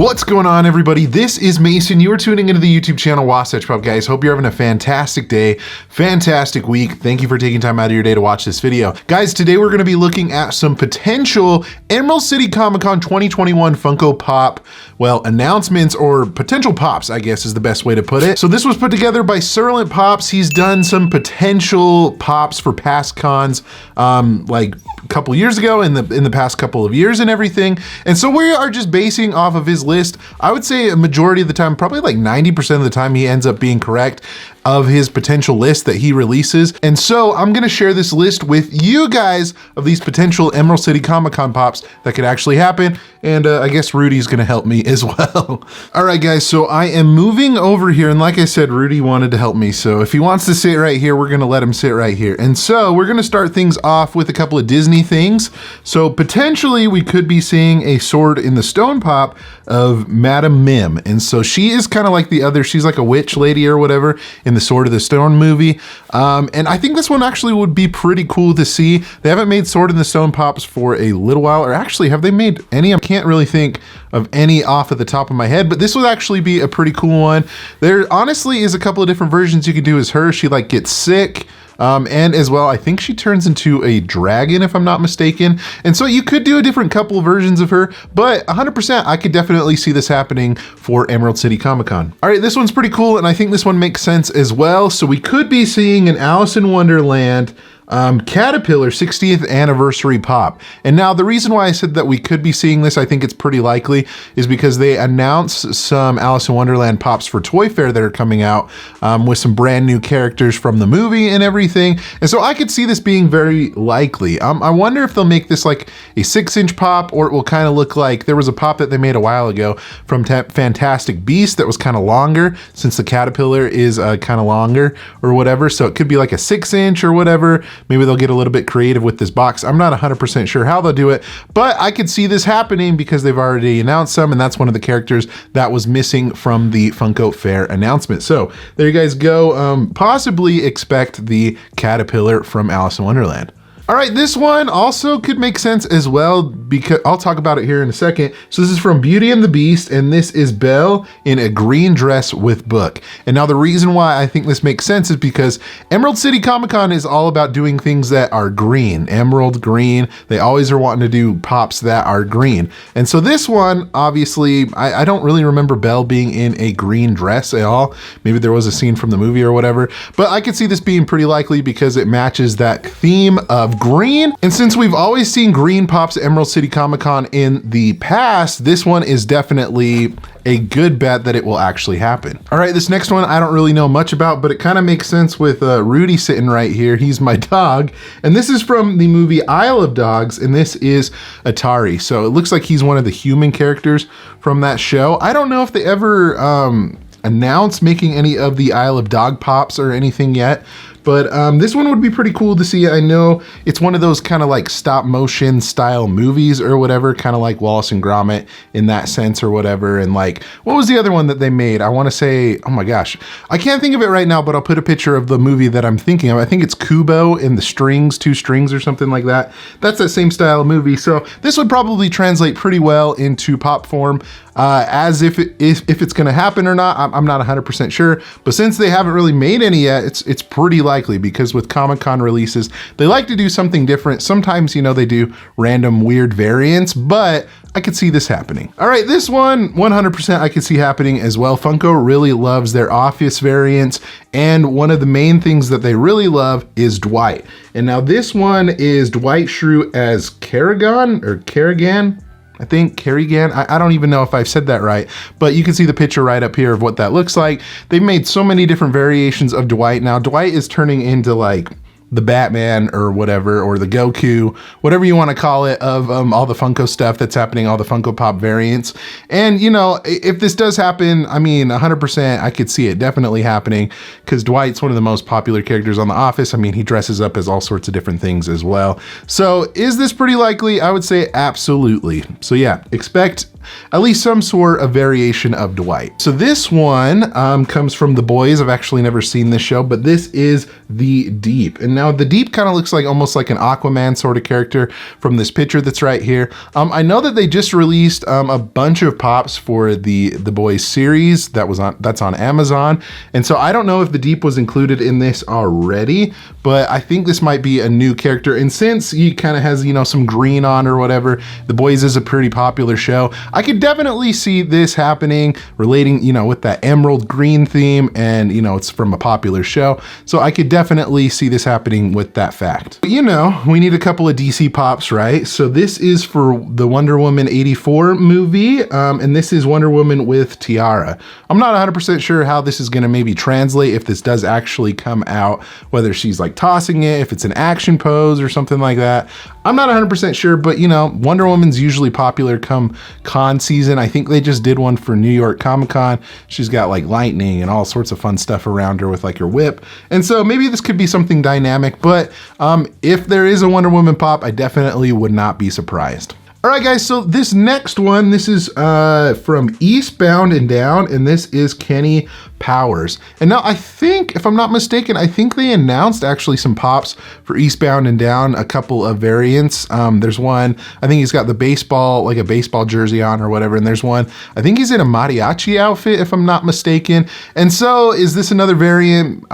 What's going on, everybody? This is Mason. You are tuning into the YouTube channel Wasatch Pop, guys. Hope you're having a fantastic day, fantastic week. Thank you for taking time out of your day to watch this video. Guys, today we're going to be looking at some potential Emerald City Comic Con 2021 Funko Pop, well, announcements or potential pops, I guess is the best way to put it. So this was put together by Serlent Pops. He's done some potential pops for past cons, like a couple years ago in the past couple of years and everything. And so we are just basing off of his list. I would say a majority of the time, probably like 90% of the time, he ends up being correct of his potential list that he releases. And so I'm gonna share this list with you guys of these potential Emerald City Comic Con pops that could actually happen. And I guess Rudy's gonna help me as well. All right, guys, so I am moving over here. And like I said, Rudy wanted to help me. So if he wants to sit right here, we're gonna let him sit right here. And so we're gonna start things off with a couple of Disney things. So potentially we could be seeing a Sword in the Stone pop of Madame Mim. And so she is kind of like the other, she's like a witch lady or whatever in the Sword of the Stone movie. And I think this one actually would be pretty cool to see. They haven't made Sword in the Stone pops for a little while, or actually have they made any? I can't really think of any off at the top of my head, but this would actually be a pretty cool one. There honestly is a couple of different versions you can do as her. She like gets sick. And as well, I think she turns into a dragon, if I'm not mistaken. And so you could do a different couple of versions of her, but 100%, I could definitely see this happening for Emerald City Comic Con. All right, this one's pretty cool, and I think this one makes sense as well. So we could be seeing an Alice in Wonderland Caterpillar 60th anniversary pop. And now the reason why I said that we could be seeing this, I think it's pretty likely, is because they announced some Alice in Wonderland pops for Toy Fair that are coming out with some brand new characters from the movie and everything. And so I could see this being very likely. I wonder if they'll make this like a 6-inch pop, or it will kind of look like, there was a pop that they made a while ago from Fantastic Beasts that was kind of longer, since the Caterpillar is kind of longer or whatever. So it could be like a 6-inch or whatever. Maybe they'll get a little bit creative with this box. I'm not 100% sure how they'll do it, but I could see this happening because they've already announced some, and that's one of the characters that was missing from the Funko Fair announcement. So there you guys go. Possibly expect the Caterpillar from Alice in Wonderland. All right, this one also could make sense as well, because I'll talk about it here in a second. So this is from Beauty and the Beast, and this is Belle in a green dress with book. And now the reason why I think this makes sense is because Emerald City Comic Con is all about doing things that are green, emerald green. They always are wanting to do pops that are green. And so this one, obviously, I don't really remember Belle being in a green dress at all. Maybe there was a scene from the movie or whatever, but I could see this being pretty likely because it matches that theme of green. And since we've always seen green pops at Emerald City Comic Con in the past, this one is definitely a good bet that it will actually happen. All right, this next one I don't really know much about, but it kind of makes sense with Rudy sitting right here. He's my dog. And this is from the movie Isle of Dogs, and this is Atari. So it looks like he's one of the human characters from that show. I don't know if they ever announced making any of the Isle of Dog pops or anything yet, but this one would be pretty cool to see. I know it's one of those kind of like stop motion style movies or whatever, kind of like Wallace and Gromit in that sense or whatever. And like, what was the other one that they made? I want to say, oh my gosh, I can't think of it right now, but I'll put a picture of the movie that I'm thinking of. I think it's Kubo and the Strings, 2 Strings or something like that. That's that same style of movie. So this would probably translate pretty well into pop form. As if it's going to happen or not, I'm not 100% sure. But since they haven't really made any yet, it's pretty likely, because with Comic-Con releases, they like to do something different. Sometimes, you know, they do random weird variants, but I could see this happening. All right, this one, 100% I could see happening as well. Funko really loves their Office variants, and one of the main things that they really love is Dwight. And now this one is Dwight Schrute as Kerrigan, or Kerrigan. I think Kerrigan. I don't even know if I've said that right, but you can see the picture right up here of what that looks like. They've made so many different variations of Dwight. Now Dwight is turning into like the Batman or whatever, or the Goku, whatever you want to call it, of all the Funko stuff that's happening, all the Funko Pop variants. And, you know, if this does happen, I mean, 100% I could see it definitely happening, because Dwight's one of the most popular characters on The Office. I mean, he dresses up as all sorts of different things as well. So is this pretty likely? I would say absolutely. So yeah, expect at least some sort of variation of Dwight. So this one comes from The Boys. I've actually never seen this show, but this is the Deep. And now the Deep kind of looks like almost like an Aquaman sort of character from this picture that's right here. I know that they just released a bunch of pops for the Boys series that's on Amazon. And so I don't know if the Deep was included in this already, but I think this might be a new character. And since he kind of has, you know, some green on or whatever, The Boys is a pretty popular show. I could definitely see this happening, relating, you know, with that emerald green theme, and, you know, it's from a popular show. So I could definitely see this happening with that fact. But, you know, we need a couple of DC pops, right? So this is for the Wonder Woman 84 movie, and this is Wonder Woman with Tiara. I'm not 100% sure how this is going to maybe translate, if this does actually come out, whether she's like tossing it, if it's an action pose or something like that. I'm not 100% sure, but you know, Wonder Woman's usually popular come con season. I think they just did one for New York Comic-Con. She's got like lightning and all sorts of fun stuff around her with like her whip. And so maybe this could be something dynamic, but if there is a Wonder Woman pop, I definitely would not be surprised. All right, guys, so this next one, this is from Eastbound and Down, and this is Kenny Powers. And now I think, if I'm not mistaken, I think they announced actually some pops for Eastbound and Down, a couple of variants. There's one, I think he's got the baseball, like a baseball jersey on or whatever, and there's one, I think he's in a mariachi outfit, if I'm not mistaken. And so is this another variant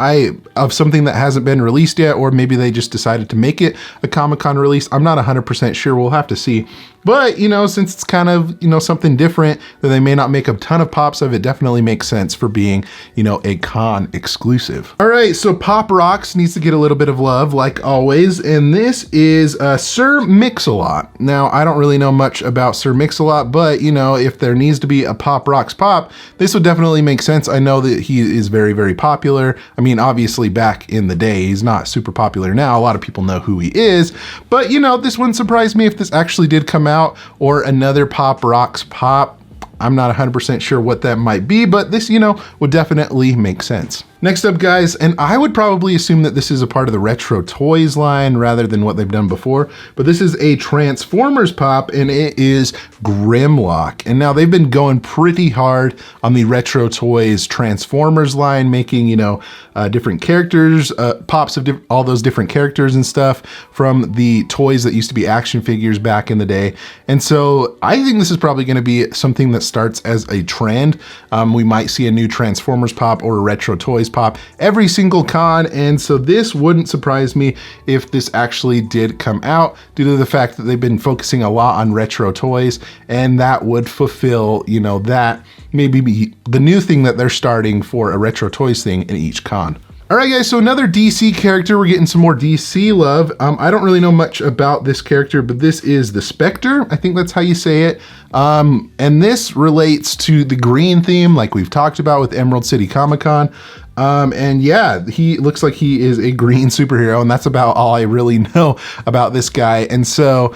of something that hasn't been released yet, or maybe they just decided to make it a Comic-Con release? I'm not 100% sure, we'll have to see. But, you know, since it's kind of, you know, something different that they may not make a ton of pops of, it definitely makes sense for being, you know, a con exclusive. All right, so Pop Rocks needs to get a little bit of love, like always, and this is Sir Mix-a-Lot. Now, I don't really know much about Sir Mix-a-Lot, but, you know, if there needs to be a Pop Rocks pop, this would definitely make sense. I know that he is very, very popular. I mean, obviously, back in the day, he's not super popular now. A lot of people know who he is, but, you know, this wouldn't surprise me if this actually did come out, or another Pop Rocks pop. I'm not 100% sure what that might be, but this, you know, would definitely make sense. Next up, guys, and I would probably assume that this is a part of the Retro Toys line rather than what they've done before, but this is a Transformers pop, and it is Grimlock. And now they've been going pretty hard on the Retro Toys Transformers line, making, you know, different characters, pops of all those different characters and stuff from the toys that used to be action figures back in the day. And so I think this is probably going to be something that starts as a trend. We might see a new Transformers pop or a Retro Toys pop every single con, and so this wouldn't surprise me if this actually did come out, due to the fact that they've been focusing a lot on retro toys, and that would fulfill, you know, that maybe be the new thing that they're starting for a Retro Toys thing in each con. All right, guys, so another DC character. We're getting some more DC love. I don't really know much about this character, but this is the Spectre. I think that's how you say it. And this relates to the green theme, like we've talked about with Emerald City Comic-Con. And yeah, he looks like he is a green superhero, and that's about all I really know about this guy. And so,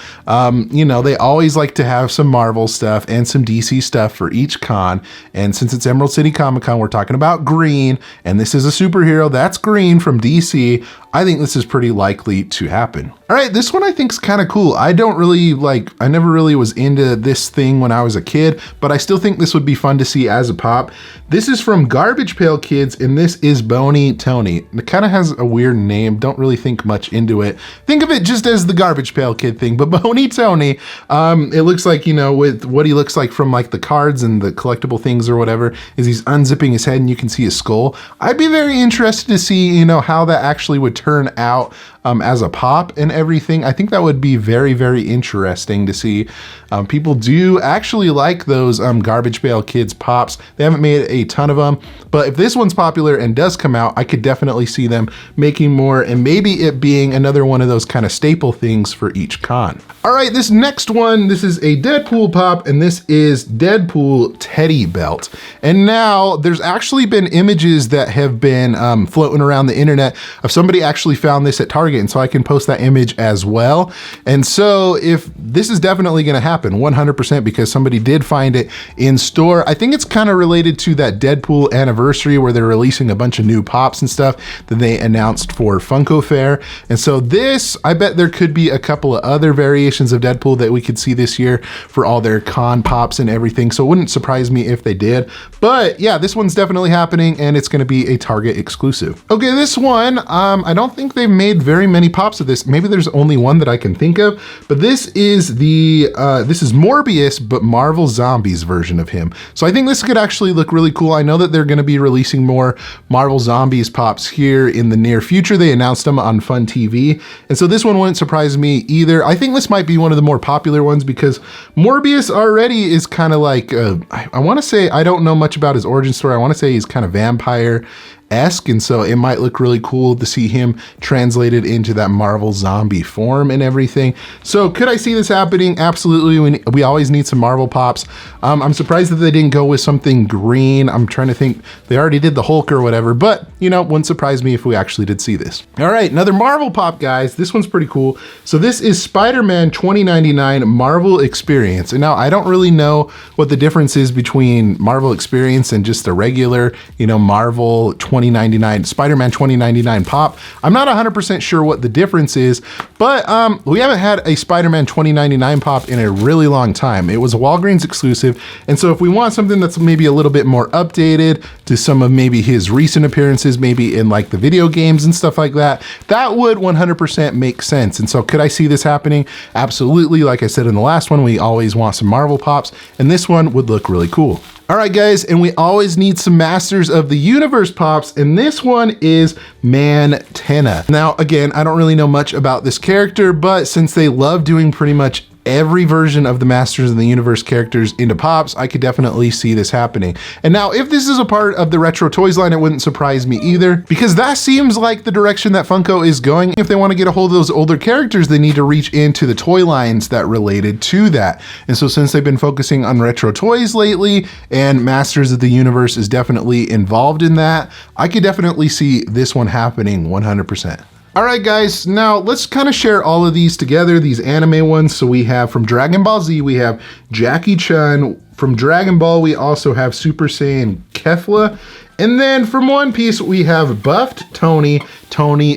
you know, they always like to have some Marvel stuff and some DC stuff for each con. And since it's Emerald City Comic-Con, we're talking about green, and this is a superhero that's green from DC. I think this is pretty likely to happen. All right, this one I think is kind of cool. I never really was into this thing when I was a kid, but I still think this would be fun to see as a pop. This is from Garbage Pail Kids, and this is Boney Tony. It kind of has a weird name. Don't really think much into it. Think of it just as the Garbage Pail Kid thing, but Boney Tony, it looks like, you know, with what he looks like from like the cards and the collectible things or whatever, is he's unzipping his head and you can see his skull. I'd be very interested to see, you know, how that actually would turn out as a pop and everything. I think that would be very, very interesting to see. People do actually like those Garbage Pail Kids pops. They haven't made a ton of them, but if this one's popular and does come out, I could definitely see them making more, and maybe it being another one of those kind of staple things for each con. All right, this next one, this is a Deadpool pop, and this is Deadpool Teddy Belt. And now there's actually been images that have been floating around the internet of somebody actually found this at Target Target, and so I can post that image as well. And so if this is definitely going to happen 100% because somebody did find it in store. I think it's kind of related to that Deadpool anniversary where they're releasing a bunch of new pops and stuff that they announced for Funko Fair. And so this, I bet there could be a couple of other variations of Deadpool that we could see this year for all their con pops and everything. So it wouldn't surprise me if they did. But yeah, this one's definitely happening, and it's going to be a Target exclusive. Okay, this one, I don't think they've made very many pops of this. Maybe there's only one that I can think of, but this is Morbius, but Marvel Zombies version of him. So I think this could actually look really cool. I know that they're going to be releasing more Marvel Zombies pops here in the near future. They announced them on Fun TV, and so this one wouldn't surprise me either. I think this might be one of the more popular ones because Morbius already is kind of like, I want to say, I don't know much about his origin story. I want to say he's kind of vampire-esque, and so it might look really cool to see him translated into that Marvel zombie form and everything. So could I see this happening? Absolutely. We always need some Marvel pops. I'm surprised that they didn't go with something green. I'm trying to think, they already did the Hulk or whatever, but you know, wouldn't surprise me if we actually did see this. All right, another Marvel pop, guys. This one's pretty cool. So this is Spider-Man 2099 Marvel Experience. And now I don't really know what the difference is between Marvel Experience and just the regular, you know, Marvel 2099, Spider-Man 2099 pop. I'm not 100% sure what the difference is, but we haven't had a Spider-Man 2099 pop in a really long time. It was a Walgreens exclusive. And so if we want something that's maybe a little bit more updated to some of maybe his recent appearances, maybe in like the video games and stuff like that, that would 100% make sense. And so could I see this happening? Absolutely. Like I said in the last one, we always want some Marvel pops, and this one would look really cool. All right, guys, and we always need some Masters of the Universe pops, and this one is Mantenna. Now, again, I don't really know much about this character, but since they love doing pretty much every version of the Masters of the Universe characters into pops, I could definitely see this happening. And now, if this is a part of the Retro Toys line, it wouldn't surprise me either, because that seems like the direction that Funko is going. If they want to get a hold of those older characters, they need to reach into the toy lines that related to that. And so since they've been focusing on Retro Toys lately, and Masters of the Universe is definitely involved in that, I could definitely see this one happening 100%. All right, guys, now let's kind of share all of these together, these anime ones. So we have from Dragon Ball Z, we have Jackie Chun. From Dragon Ball, we also have Super Saiyan Kefla. And then from One Piece, we have Buffed Tony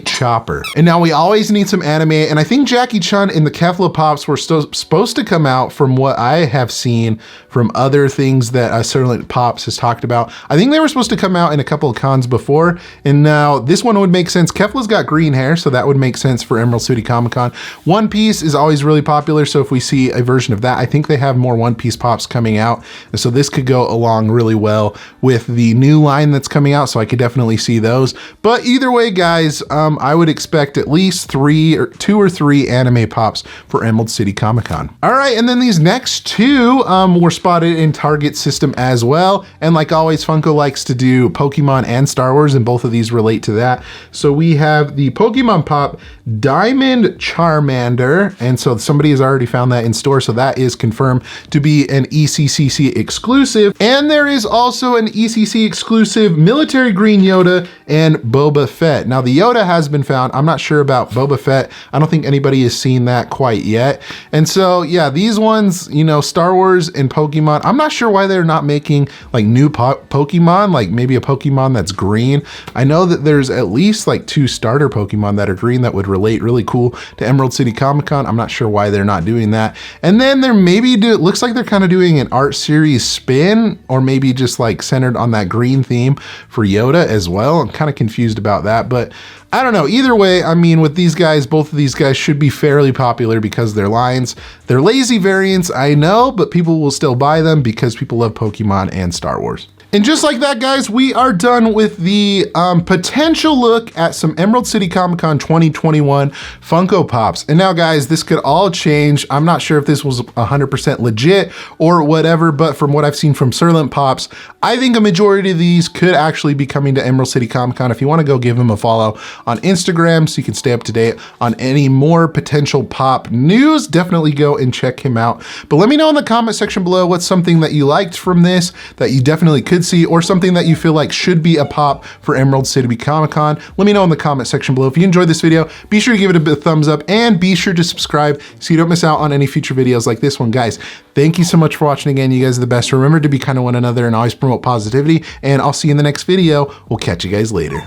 Chopper. And now we always need some anime, and I think Jackie Chun and the Kefla Pops were still supposed to come out from what I have seen from other things that Sterling Pops has talked about. I think they were supposed to come out in a couple of cons before, and now this one would make sense. Kefla's got green hair, so that would make sense for Emerald City Comic Con. One Piece is always really popular, so if we see a version of that, I think they have more One Piece Pops coming out, and so this could go along really well with the new line that's coming out, so I could definitely see those. But either way, guys, I would expect at least two or three anime pops for Emerald City Comic Con. All right, and then these next two were spotted in Target system as well. And like always, Funko likes to do Pokemon and Star Wars, and both of these relate to that. So we have the Pokemon Pop Diamond Charmander, and so somebody has already found that in store, so that is confirmed to be an ECCC exclusive. And there is also an ECCC exclusive Military Green Yoda and Boba Fett. Now the Yoda has been found. I'm not sure about Boba Fett. I don't think anybody has seen that quite yet. And so yeah, these ones, you know, Star Wars and Pokemon, I'm not sure why they're not making like new Pokemon, like maybe a Pokemon that's green. I know that there's at least like 2 starter Pokemon that are green that would relate really cool to Emerald City Comic Con. I'm not sure why they're not doing that. And then they're it looks like they're kind of doing an art series spin, or maybe just like centered on that green theme for Yoda as well. I'm kind of confused about that, but I don't know. Either way, I mean, with these guys, both of these guys should be fairly popular because they're lines. They're lazy variants, I know, but people will still buy them because people love Pokemon and Star Wars. And just like that, guys, we are done with the potential look at some Emerald City Comic Con 2021 Funko Pops. And now, guys, this could all change. I'm not sure if this was 100% legit or whatever, but from what I've seen from Sterling Pops, I think a majority of these could actually be coming to Emerald City Comic Con. If you want to go give him a follow on Instagram so you can stay up to date on any more potential pop news, definitely go and check him out. But let me know in the comment section below what's something that you liked from this that you definitely could should see, or something that you feel like should be a pop for Emerald City Comic Con, let me know in the comment section below. If you enjoyed this video, be sure to give it a bit of thumbs up and be sure to subscribe so you don't miss out on any future videos like this one. Guys, thank you so much for watching again. You guys are the best. Remember to be kind to one another and always promote positivity, and I'll see you in the next video. We'll catch you guys later.